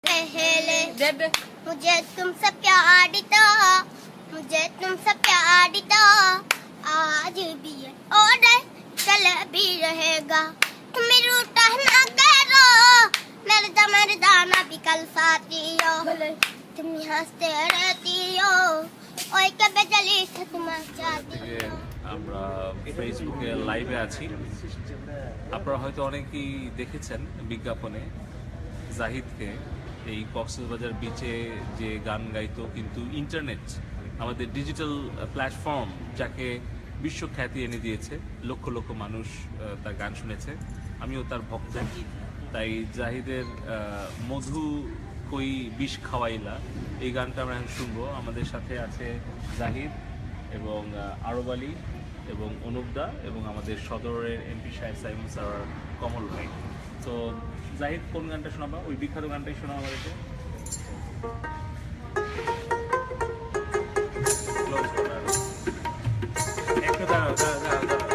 पहले मुझे तुमसे प्यार था, मुझे तुमसे प्यार था, आज भी है और कल भी रहेगा। तुम्हें रूठा ना करो, मेरे दाना भी कल साथी हो, तुम हंसते रहती हो, ওই কবে জ্বালিস তোমার চাঁদি। আমরা ফেসবুকে লাইভে আছি। আপনারা হয়তো অনেকেই দেখেছেন বিজ্ঞাপনে জাহিদকে এই কক্সবাজার বিচে যে গান গাইতো, কিন্তু ইন্টারনেট আমাদের ডিজিটাল প্ল্যাটফর্ম যাকে বিশ্বখ্যাতি এনে দিয়েছে, লক্ষ লক্ষ মানুষ তার গান শুনেছে। আমিও তার ভক্ত। তাই জাহিদের মধু কই বিষ খাওয়াইলা এই গানটা আমরা এখন শুনবো। আমাদের সাথে আছে জাহিদ এবং আরব আলী এবং অনুপদা এবং আমাদের সদরের এমপি সাহেব সাইমন স্যার কমল ভাই। তো জাহিদ কোন গানটা শোনাবা? ওই বিখ্যাত গানটাই শোনা আমাদেরকে। একটু দাঁড়াও দাঁড়াও দাঁড়াও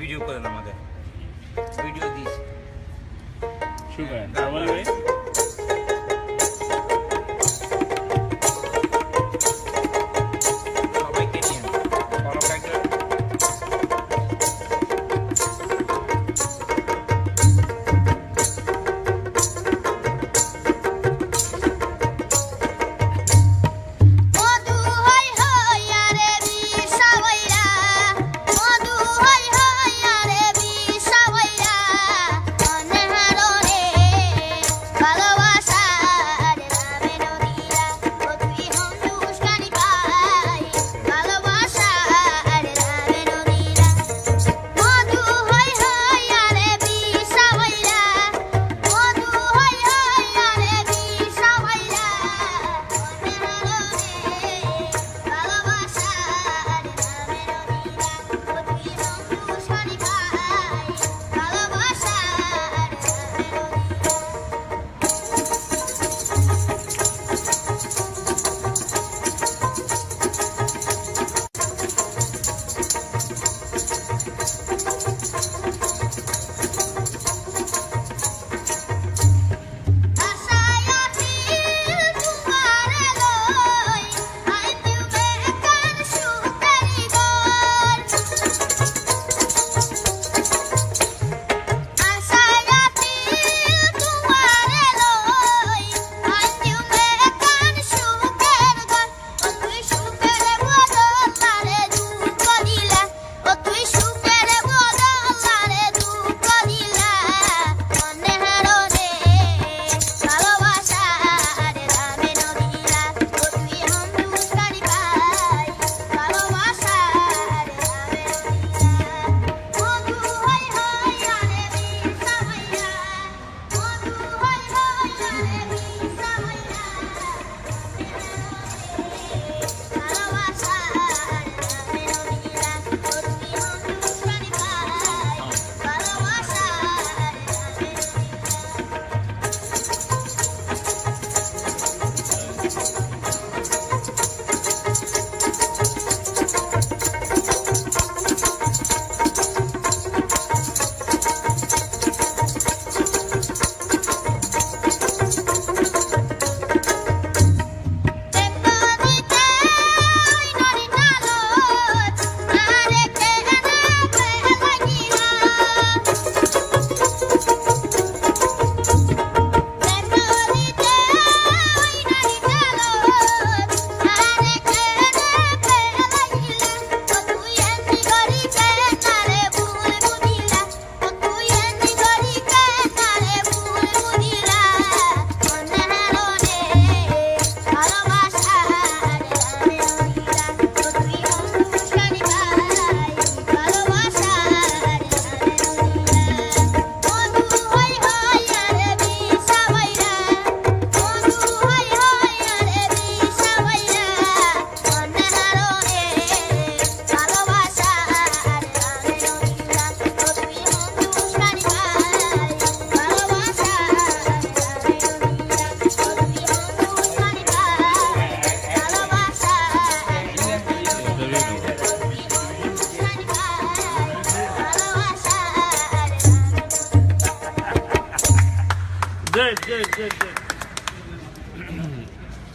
ভিডিও করেন আমাদের ভিডিও দিস শুরু করেন। ভাই সবাইকে নিয়ে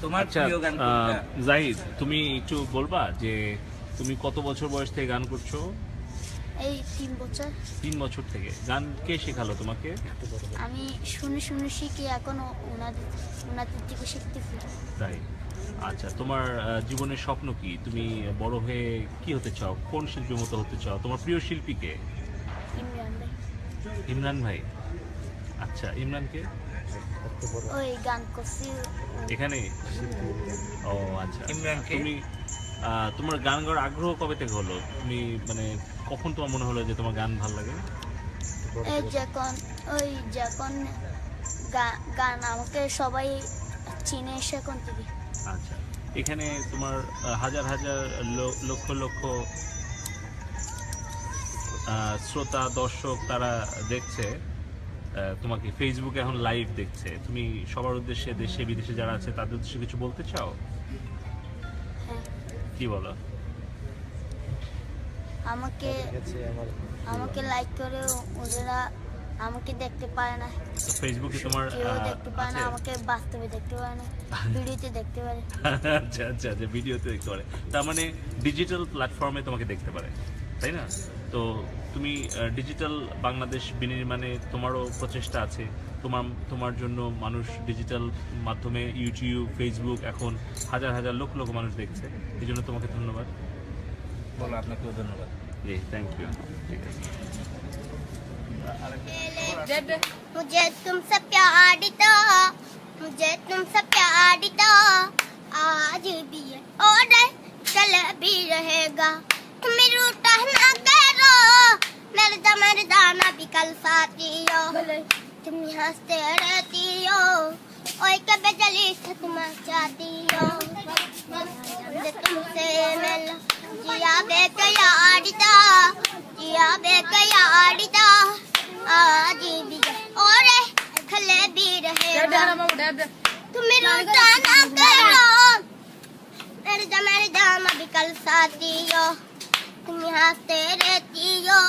তোমার আচ্ছা প্রিয় গান কোনটা? জাহিদ, তুমি একটু বলবা যে তুমি কত বছর বয়স থেকে গান করছো? এই 3 বছর 3 বছর থেকে। গান কে শেখালো তোমাকে? আমি শুনে শুনে শিখি, এখন ওনাদের থেকে শিখতেছি। তাই? আচ্ছা, তোমার জীবনের স্বপ্ন কি? তুমি বড় হয়ে কি হতে চাও? কোন শিল্পীর মতো হতে চাও? তোমার প্রিয় শিল্পী কে? ইমরান ভাই ইমরান ভাই। আচ্ছা, ইমরানকে ওই গান করছি এখানে? ও আচ্ছা। ইমরানকে? তুমি তোমার গান গাওয়ার আগ্রহ কবে থেকে হলো? তুমি মানে কখন তোমার মনে হলো যে তোমার গান ভালো লাগে? এই যখন গান আমাকে সবাই চিনে সেখান থেকে। আচ্ছা, এখানে তোমার হাজার হাজার লক্ষ লক্ষ শ্রোতা দর্শক তারা দেখছে তোমাকে ফেসবুকে, এখন লাইভ দেখছে। তুমি সবার উদ্দেশ্যে, দেশে বিদেশে যারা আছে তাদের উদ্দেশ্যে কিছু বলতে চাও? হ্যাঁ, কি বলো? আমাকে লাইক করে, ওরা আমাকে দেখতে পারে না, ফেসবুকে তোমার কেউ দেখতে পারে না, আছে? আমাকে বাস্তবে দেখতে পারে না, ভিডিওতে দেখতে পারে। আচ্ছা আচ্ছা, যে ভিডিওতে দেখতে পারে, তার মানে ডিজিটাল প্ল্যাটফর্মে তোমাকে দেখতে পারে, তাই না? তো তুমি ডিজিটাল বাংলাদেশ বিনির্মাণে তোমারও প্রচেষ্টা আছে। তোমার জন্য মানুষ ডিজিটাল মাধ্যমে ইউটিউব, ফেসবুক এখন হাজার হাজার লক্ষ লক্ষ মানুষ দেখছে। এই জন্য তোমাকে ধন্যবাদ। বলো, আপনাকেও ধন্যবাদ। জি, থ্যাংক ইউ। ঠিক আছে। मुझे तुमसे प्यार था, मुझे तुमसे प्यार था, आज भी है और कल भी रहेगा। तुम रूठा ना करो, मेरे दाना भी कल साथी हो, तुम हंसते रहती हो, ओए कभी जली से तुम चाहती हो। मुझे तुमसे मिला जिया बेकरार था, जिया बेकरार था, आज भी और कल भी रहेगा। तुम रूठा ना करो, मेरे दाम भी कल साथी हो, तुम हंसते रहती हो,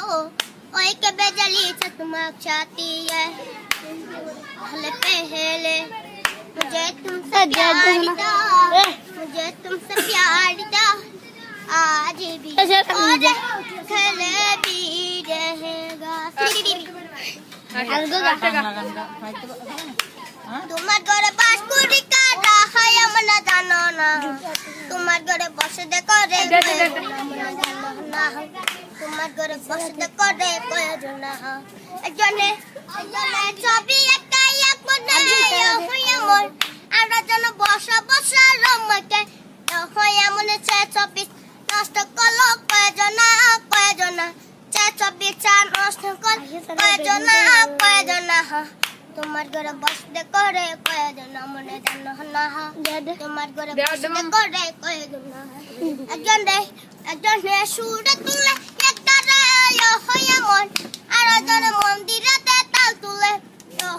ओए के बेजली से तुम चाहती है। पहले मुझे तुमसे प्यार था, मुझे तुमसे प्यार था, आज भी और कल भी रहेगा। তোমার ঘরে বাস করি কাটা হয় আমরা জানো না, তোমার ঘরে বসে দেখো রে তোমার ঘরে বসে দেখো রে প্রয়োজন একজনে ছবি একাই এক মনে হইয়া মন আমরা যেন বসা বসা রমকে হইয়া মনে চে ছবি নষ্ট করলো প্রয়োজন চে ছবি চা নষ্ট কর প্রয়োজন তোমার ঘরে বসতে করে প্রয়োজন মনে জানো না, তোমার ঘরে বসতে করে প্রয়োজন একজন সুরে তুলে একটা হইয়া মন আর জন মন্দিরেতে তাল তুলে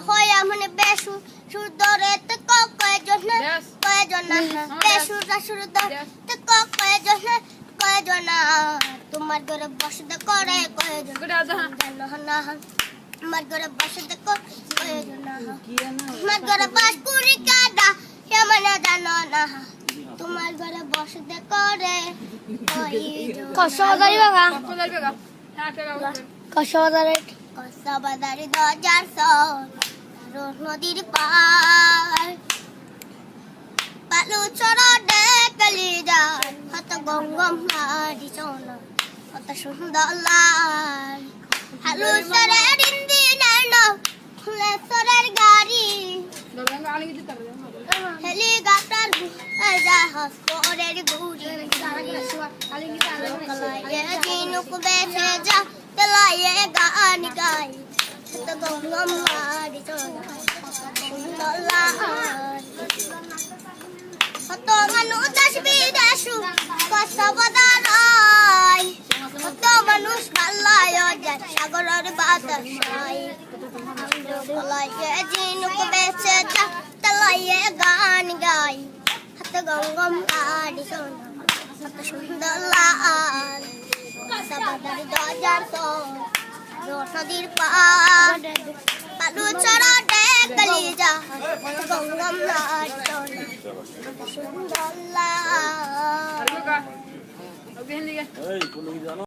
হইয়া মনে বেসু সুর ধরে প্রয়োজন বেসুরা সুর ধরে প্রয়োজন তোমার ঘরে বসতে করে প্রয়োজন জানো না, তোমার ঘরে বসতে প্রয়োজন তোমার ঘরে বাস করি কাটা কেমনে জানো না, তোমার ঘরে বসতে করে কসবাদারি বাবা কসবাদারি 2000 নদীর পার পালু চড়া দেখলি যায় কত গঙ্গম হারি সোনা কত সুন্দর লাল হালু সরের ইঞ্জিনের নাম ফুলেশ্বরের গাড়ি হেলিকপ্টার জাহাজ পরের ঘুরি ঝিনুক বেছে যা তেলাইয়ে গান গাই কত গঙ্গম হারি সোনা সুন্দর লাল কত মানুষ দেশ বিদেশু কত বদারাই কত মানুষ পাল্লায় যায় সাগরের বাতাসাই গলায় ঝিনুক বেছে যা তেলাইয়ে গান গাই হাতে গঙ্গম গাড়ি সোনা কত সুন্দর লাল কসবাদারি 2000 নদীর পার পালু চড়া কলিজা গঙ্গম নাটনা সুন্দর